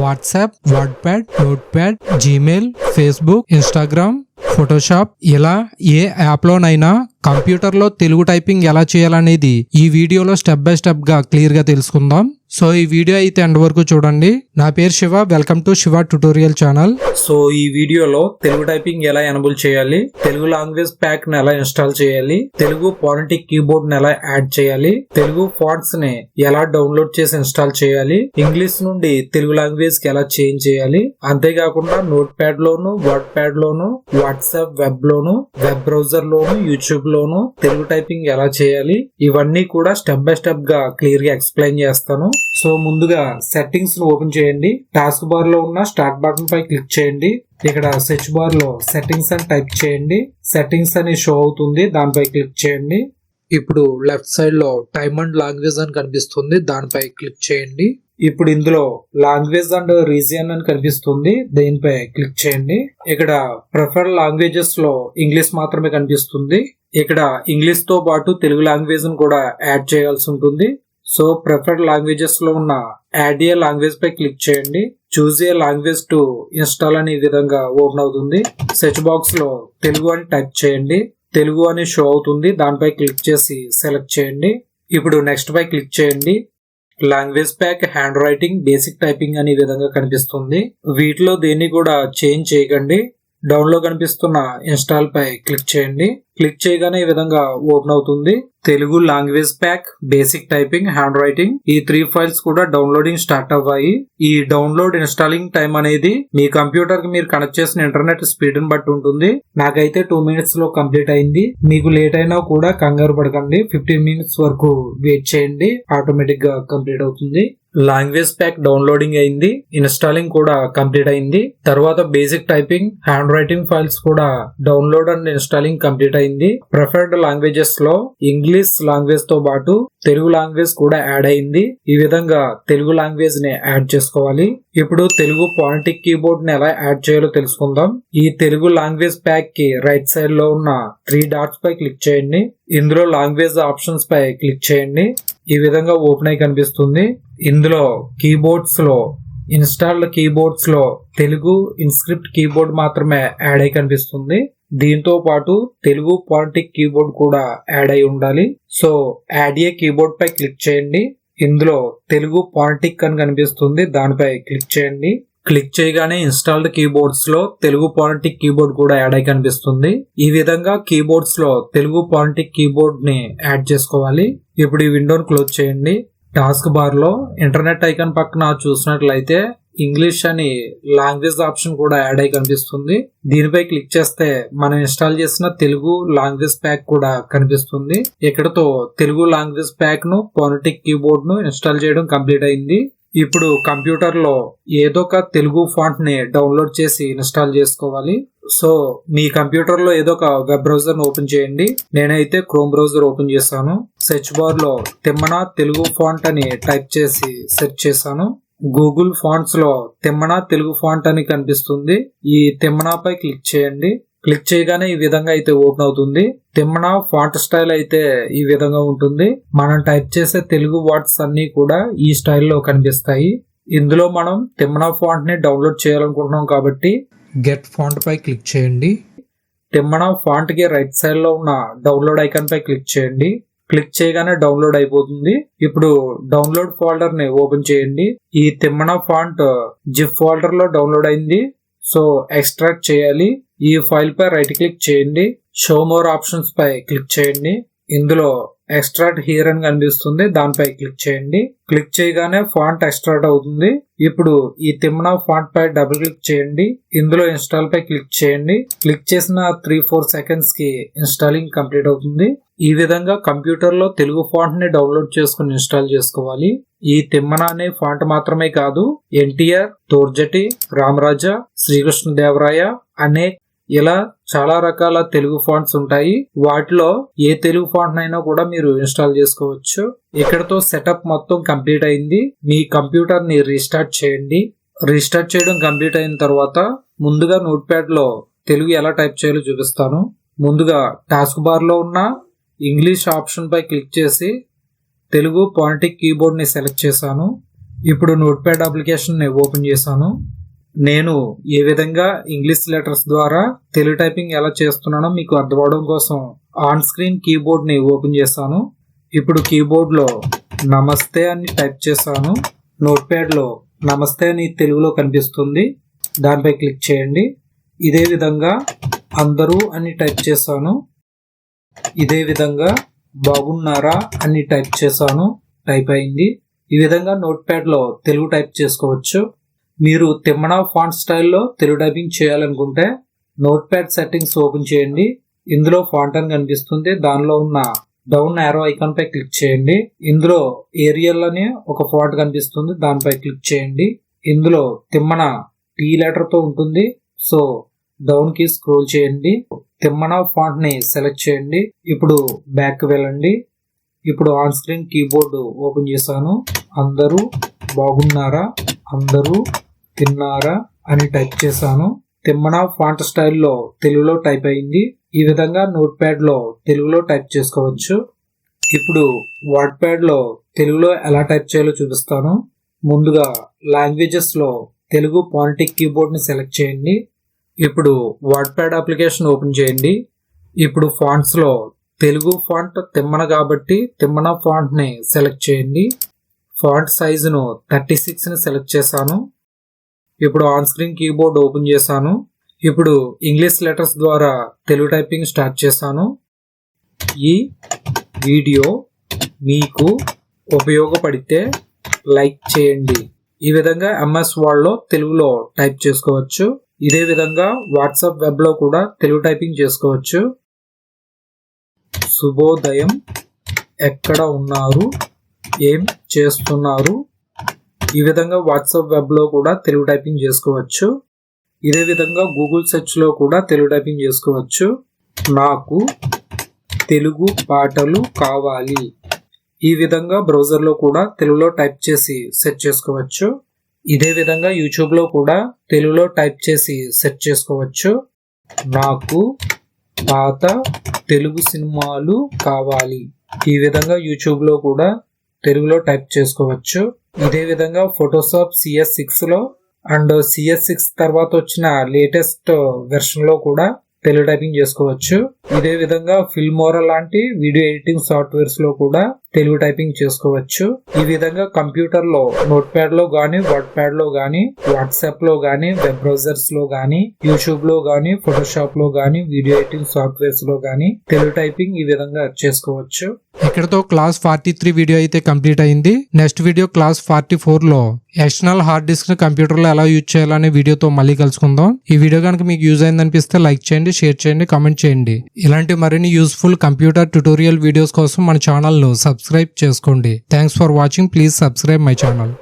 WhatsApp, WordPad, Notepad, Gmail, Facebook, Instagram, Photoshop ఇలా ఏ యాప్లోనైనా కంప్యూటర్లో తెలుగు టైపింగ్ ఎలా చేయాలనేది ఈ వీడియోలో స్టెప్ బై స్టెప్ గా క్లియర్ గా తెలుసుకుందాం. సో ఈ వీడియో అయితే ఎండ్ వరకు చూడండి. నా పేరు Shiva, welcome to Shiva tutorial channel. So ఈ వీడియోలో తెలుగు టైపింగ్ ఎలా ఎనబుల్ చేయాలి, తెలుగు లాంగ్వేజ్ ప్యాక్ ని ఎలా ఇన్స్టాల్ చేయాలి, తెలుగు ఫోనెటిక్ కీబోర్డ్ ని ఎలా యాడ్ చేయాలి, తెలుగు ఫాంట్స్ ని ఎలా డౌన్లోడ్ చేసి ఇన్స్టాల్ చేయాలి, ఇంగ్లీష్ నుండి తెలుగు లాంగ్వేజ్ కి ఎలా చేంజ్ చేయాలి, అంతేకాకుండా నోట్ ప్యాడ్ లోను, వర్డ్ ప్యాడ్ లోను, వాట్సాప్ వెబ్ లోను, వెబ్ బ్రౌజర్ లోను, యూట్యూబ్ లోను తెలుగు టైపింగ్ ఎలా చేయాలి, ఇవన్నీ కూడా స్టెప్ బై స్టెప్ గా క్లియర్ గా ఎక్స్ప్లెయిన్ చేస్తాను. సో ముందుగా సెట్టింగ్స్ ను ఓపెన్ చేయండి. టాస్క్ బార్ లో ఉన్న స్టార్ట్ బటన్ పై క్లిక్ చేయండి. ఇక్కడ సెర్చ్ బార్ లో సెట్టింగ్స్ అని టైప్ చేయండి. సెట్టింగ్స్ అని షో అవుతుంది, దానిపై క్లిక్ చేయండి. ఇప్పుడు లెఫ్ట్ సైడ్ లో టైమ్ అండ్ లాంగ్వేజ్ అని కనిపిస్తుంది, దానిపై క్లిక్ చేయండి. ఇప్పుడు ఇందులో లాంగ్వేజ్ అండ్ రీజియన్ అని కనిపిస్తుంది, దీనిపై క్లిక్ చేయండి. ఇక్కడ ప్రిఫర్డ్ లాంగ్వేజెస్ లో ఇంగ్లీష్ మాత్రమే కనిపిస్తుంది. ఇక్కడ ఇంగ్లీష్ తో పాటు తెలుగు లాంగ్వేజ్ కూడా యాడ్ చేయాల్సి ఉంటుంది. సో ప్రిఫర్డ్ లాంగ్వేజెస్ లో ఉన్న యాడ్ ఏ లాంగ్వేజ్ పై క్లిక్ చేయండి. Choose a language to install అని ఈ విధంగా ఓపెన్ అవుతుంది. సెర్చ్ బాక్స్ లో తెలుగు అని టైప్ చేయండి. తెలుగు అని షో అవుతుంది, దానిపై క్లిక్ చేసి సెలెక్ట్ చేయండి. ఇప్పుడు నెక్స్ట్ పై క్లిక్ చేయండి. Language pack, hand writing, basic typing అనే విధంగా కనిపిస్తుంది. వీటిలో దేన్ని కూడా చేంజ్ చేయకండి. డౌన్ లో కనిపిస్తున్న ఇన్స్టాల్ పై క్లిక్ చేయండి. క్లిక్ చేయగానే ఈ విధంగా ఓపెన్ అవుతుంది. Telugu language pack, basic typing, hand writing ఈ 3 ఫైల్స్ కూడా డౌన్లోడింగ్ స్టార్ట్ అవ్వాయి. ఈ డౌన్లోడ్ ఇన్స్టాలింగ్ టైం అనేది మీ కంప్యూటర్ కి మీరు కనెక్ట్ చేసిన ఇంటర్నెట్ స్పీడ్ ని బట్టి ఉంటుంది. నాకైతే 2 మినిట్స్ లో కంప్లీట్ అయింది. మీకు లేట్ అయినా కూడా కంగారు పడకండి, 15 మినిట్స్ వరకు వెయిట్ చేయండి, ఆటోమేటిక్ గా కంప్లీట్ అవుతుంది. లాంగ్వేజ్ ప్యాక్ డౌన్లోడింగ్ అయింది, ఇన్స్టాలింగ్ కూడా కంప్లీట్ అయింది. తర్వాత basic typing, hand writing files కూడా డౌన్లోడ్ అండ్ ఇన్స్టాలింగ్ కంప్లీట్ అయింది. ప్రిఫర్డ్ లాంగ్వేజెస్ లో ఇంగ్లీష్ లాంగ్వేజ్ తో పాటు తెలుగు లాంగ్వేజ్ కూడా యాడ్ అయింది. ఈ విధంగా తెలుగు లాంగ్వేజ్ ని యాడ్ చేసుకోవాలి. ఇప్పుడు తెలుగు ఫోనెటిక్ కీబోర్డ్ ని ఎలా యాడ్ చేయాలో తెలుసుకుందాం. ఈ తెలుగు లాంగ్వేజ్ ప్యాక్ కి రైట్ సైడ్ లో ఉన్న 3 డాట్స్ పై క్లిక్ చేయండి. ఇందులో లాంగ్వేజ్ ఆప్షన్స్ పై క్లిక్ చేయండి. ఈ విధంగా ఓపెన్ అయి కనిపిస్తుంది. ఇందులో కీబోర్డ్స్ లో ఇన్స్టాల్డ్ కీబోర్డ్స్ లో తెలుగు ఇన్స్క్రిప్ట్ కీబోర్డ్ మాత్రమే యాడ్ అయి కనిపిస్తుంది. దీంతో పాటు తెలుగు ఫోనెటిక్ కీబోర్డ్ కూడా యాడ్ అయి ఉండాలి. సో యాడ్ ఏ కీబోర్డ్ పై క్లిక్ చేయండి. ఇందులో తెలుగు ఫోనెటిక్ అని కనిపిస్తుంది, దానిపై క్లిక్ చేయండి. క్లిక్ చేయగానే ఇన్స్టాల్డ్ కీబోర్డ్స్ లో తెలుగు ఫోనెటిక్ కీబోర్డ్ కూడా యాడ్ అయి కనిపిస్తుంది. ఈ విధంగా కీబోర్డ్స్ లో తెలుగు ఫోనెటిక్ కీబోర్డ్ ని యాడ్ చేసుకోవాలి. ఇప్పుడు ఈ విండోని క్లోజ్ చేయండి. టాస్క్ బార్ లో ఇంటర్నెట్ ఐకాన్ పక్కన చూసినట్లయితే ఇంగ్లీష్ అని లాంగ్వేజ్ ఆప్షన్ కూడా యాడ్ అయి కనిపిస్తుంది. దీనిపై క్లిక్ చేస్తే మనం ఇన్స్టాల్ చేసిన తెలుగు లాంగ్వేజ్ ప్యాక్ కూడా కనిపిస్తుంది. ఇక్కడతో తెలుగు లాంగ్వేజ్ ప్యాక్ ను, ఫోనెటిక్ కీబోర్డ్ ను ఇన్స్టాల్ చేయడం కంప్లీట్ అయింది. ఇప్పుడు కంప్యూటర్ లో ఏదో ఒక తెలుగు ఫాంట్ ని డౌన్లోడ్ చేసి ఇన్స్టాల్ చేసుకోవాలి. సో మీ కంప్యూటర్ లో ఏదో ఒక వెబ్ బ్రౌజర్ ఓపెన్ చేయండి. నేనైతే క్రోమ్ బ్రౌజర్ ఓపెన్ చేశాను. సెర్చ్ బార్ లో తిమ్మన తెలుగు ఫాంట్ అని టైప్ చేసి సెర్చ్ చేశాను. గూగుల్ ఫాంట్స్ లో తిమ్మన తెలుగు ఫాంట్ అని కనిపిస్తుంది. ఈ తిమ్మనపై క్లిక్ చేయండి. క్లిక్ చేయగానే ఈ విధంగా అయితే ఓపెన్ అవుతుంది. తిమ్మన ఫాంట్ స్టైల్ అయితే ఈ విధంగా ఉంటుంది. మనం టైప్ చేసే తెలుగు వర్డ్స్ అన్ని కూడా ఈ స్టైల్లో కనిపిస్తాయి. ఇందులో మనం తిమ్మన ఫాంట్ ని డౌన్లోడ్ చేయాలనుకుంటున్నాం కాబట్టి గెట్ ఫాంట్ పై క్లిక్ చేయండి. తిమ్మన ఫాంట్ కి రైట్ సైడ్ లో ఉన్న డౌన్లోడ్ ఐకాన్ పై క్లిక్ చేయండి. క్లిక్ చేయగానే డౌన్లోడ్ అయిపోతుంది. ఇప్పుడు డౌన్లోడ్ ఫోల్డర్ ని ఓపెన్ చేయండి. ఈ తిమ్మన ఫాంట్ జిప్ ఫోల్డర్ లో డౌన్లోడ్ అయింది. సో ఎక్స్ట్రాక్ట్ చేయాలి. ఈ ఫైల్ పై రైట్ క్లిక్ చేయండి. షో మోర్ ఆప్షన్స్ పై క్లిక్ చేయండి. ఇందులో ఎక్స్ట్రాక్ట్ హియర్ అని కనిపిస్తుంది, దానిపై క్లిక్ చేయండి. క్లిక్ చేయగానే ఫాంట్ ఎక్స్ట్రాక్ట్ అవుతుంది. ఇప్పుడు ఈ తిమ్మన ఫాంట్ పై డబుల్ క్లిక్ చేయండి. ఇందులో ఇన్స్టాల్ పై క్లిక్ చేయండి. క్లిక్ చేసిన 3-4 సెకండ్స్ కి ఇన్స్టాలింగ్ కంప్లీట్ అవుతుంది. ఈ విధంగా కంప్యూటర్ లో తెలుగు ఫాంట్ ని డౌన్లోడ్ చేసుకుని ఇన్స్టాల్ చేసుకోవాలి. ఈ తిమ్మన అనే ఫాంట్ మాత్రమే కాదు, ఎన్టీఆర్, తోర్జటి, రామరాజా, శ్రీకృష్ణదేవరాయ అనే ఇలా చాలా రకాల తెలుగు ఫాంట్స్ ఉంటాయి. వాటిలో ఏ తెలుగు ఫాంట్ అయినా కూడా మీరు ఇన్స్టాల్ చేసుకోవచ్చు. ఇక్కడతో సెటప్ మొత్తం కంప్లీట్ అయింది. మీ కంప్యూటర్ ని రీస్టార్ట్ చేయండి. రీస్టార్ట్ చేయడం కంప్లీట్ అయిన తర్వాత ముందుగా నోట్ ప్యాడ్ లో తెలుగు ఎలా టైప్ చేయాలో చూపిస్తాను. ముందుగా టాస్క్ బార్ లో ఉన్న ఇంగ్లీష్ ఆప్షన్ పై క్లిక్ చేసి తెలుగు ఫోనెటిక్ కీబోర్డ్ ని సెలెక్ట్ చేశాను. ఇప్పుడు నోట్ ప్యాడ్ అప్లికేషన్ ఓపెన్ చేశాను. నేను ఏ విధంగా ఇంగ్లీష్ లెటర్స్ ద్వారా తెలుగు టైపింగ్ ఎలా చేస్తున్నానో మీకు అర్థమవడం కోసం ఆన్ స్క్రీన్ కీబోర్డ్ని ఓపెన్ చేశాను. ఇప్పుడు కీబోర్డ్లో నమస్తే అని టైప్ చేశాను. నోట్ ప్యాడ్లో నమస్తే అని తెలుగులో కనిపిస్తుంది, దానిపై క్లిక్ చేయండి. ఇదే విధంగా అందరూ అని టైప్ చేశాను. ఇదే విధంగా బాగున్నారా అని టైప్ చేశాను, టైప్ అయింది. ఈ విధంగా నోట్ ప్యాడ్లో తెలుగు టైప్ చేసుకోవచ్చు. మీరు తిమ్మన ఫాంట్ స్టైల్లో తెలుగు టైపింగ్ చేయాలనుకుంటే నోట్ ప్యాడ్ సెట్టింగ్స్ ఓపెన్ చేయండి. ఇందులో ఫాంట్ అని కనిపిస్తుంది, దానిలో ఉన్న డౌన్ యారో ఐకాన్ పై క్లిక్ చేయండి. ఇందులో ఏరియల్ అనే ఒక ఫాంట్ కనిపిస్తుంది, దానిపై క్లిక్ చేయండి. ఇందులో తిమ్మన టీ లెటర్ తో ఉంటుంది, సో డౌన్ కి స్క్రోల్ చేయండి. తిమ్మన ఫాంట్ ని సెలెక్ట్ చేయండి. ఇప్పుడు బ్యాక్ వెళ్ళండి. ఇప్పుడు ఆన్ స్క్రీన్ కీబోర్డ్ ఓపెన్ చేశాను. అందరూ బాగున్నారా, అందరూ తిన్నారా అని టైప్ చేశాను. తిమ్మన ఫాంట్ స్టైల్లో తెలుగులో టైప్ అయింది. ఈ విధంగా నోట్ ప్యాడ్ లో తెలుగులో టైప్ చేసుకోవచ్చు. ఇప్పుడు వర్డ్ ప్యాడ్ లో తెలుగులో ఎలా టైప్ చేయాలో చూపిస్తాను. ముందుగా లాంగ్వేజెస్ లో తెలుగు ఫానెటిక్ కీబోర్డ్ ని సెలెక్ట్ చేయండి. ఇప్పుడు వర్డ్ ప్యాడ్ అప్లికేషన్ ఓపెన్ చేయండి. ఇప్పుడు ఫాంట్స్ లో తెలుగు ఫాంట్ తిమ్మన కాబట్టి తిమ్మన ఫాంట్ ని సెలెక్ట్ చేయండి. ఫాంట్ సైజును 36 ని సెలెక్ట్ చేశాను. ఇప్పుడు ఆన్ స్క్రీన్ కీబోర్డ్ ఓపెన్ చేశాను. ఇప్పుడు ఇంగ్లీష్ లెటర్స్ ద్వారా తెలుగు టైపింగ్ స్టార్ట్ చేశాను. ఈ వీడియో మీకు ఉపయోగపడితే లైక్ చేయండి. ఈ విధంగా MS వర్డ్లో తెలుగులో టైప్ చేసుకోవచ్చు. ఇదే విధంగా వాట్సాప్ వెబ్లో కూడా తెలుగు టైపింగ్ చేసుకోవచ్చు. శుభోదయం, ఎక్కడ ఉన్నారు, ఏం చేస్తున్నారు. ఈ విధంగా వాట్సాప్ వెబ్లో కూడా తెలుగు టైపింగ్ చేసుకోవచ్చు. ఇదే విధంగా గూగుల్ సెర్చ్లో కూడా తెలుగు టైపింగ్ చేసుకోవచ్చు. నాకు తెలుగు పాటలు కావాలి. ఈ విధంగా బ్రౌజర్లో కూడా తెలుగులో టైప్ చేసి సెర్చ్ చేసుకోవచ్చు. ఇదే విధంగా యూట్యూబ్లో కూడా తెలుగులో టైప్ చేసి సెర్చ్ చేసుకోవచ్చు. నాకు పాత తెలుగు సినిమాలు కావాలి. ఈ విధంగా యూట్యూబ్లో కూడా తెలుగులో టైప్ చేసుకోవచ్చు. ఇదే విధంగా ఫోటోషాప్ CS6 లో అండ్ CS6 తర్వాత వచ్చిన లేటెస్ట్ వెర్షన్ లో కూడా తెలుగు టైపింగ్ చేసుకోవచ్చు. ఇదే విధంగా ఫిల్మోరా లాంటి వీడియో ఎడిటింగ్ సాఫ్ట్వేర్స్ లో కూడా తెలుగు టైపింగ్ చేసుకోవచ్చు. ఈ విధంగా కంప్యూటర్ లో నోట్ ప్యాడ్ లో గానీ, వర్డ్ ప్యాడ్ లో గానీ, వాట్సాప్ లో గానీ, వెబ్ బ్రౌజర్స్ లో గానీ, యూట్యూబ్ లో గానీ, ఫోటోషాప్ లో గానీ, వీడియో ఎడిటింగ్ సాఫ్ట్వేర్స్ లో గానీ తెలుగు టైపింగ్ ఈ విధంగా చేసుకోవచ్చు. ఇక్కడతో క్లాస్ 43 వీడియో అయితే కంప్లీట్ అయింది. నెక్స్ట్ వీడియో క్లాస్ 44 లో ఎక్స్టర్నల్ హార్డ్ డిస్క్ ని కంప్యూటర్ లో ఎలా యూజ్ చేయాలనే వీడియోతో మళ్ళీ కలుసుకుందాం. ఈ వీడియో కనుక మీకు యూజ్ అయిందనిపిస్తే లైక్ చేయండి, షేర్ చేయండి, కామెంట్ చేయండి. ఇలాంటి మరిన్ని యూస్ఫుల్ కంప్యూటర్ ట్యుటోరియల్ వీడియోస్ కోసం మన ఛానల్ ను సబ్స్క్రైబ్ చేసుకోండి. Thanks for watching. Please subscribe my channel.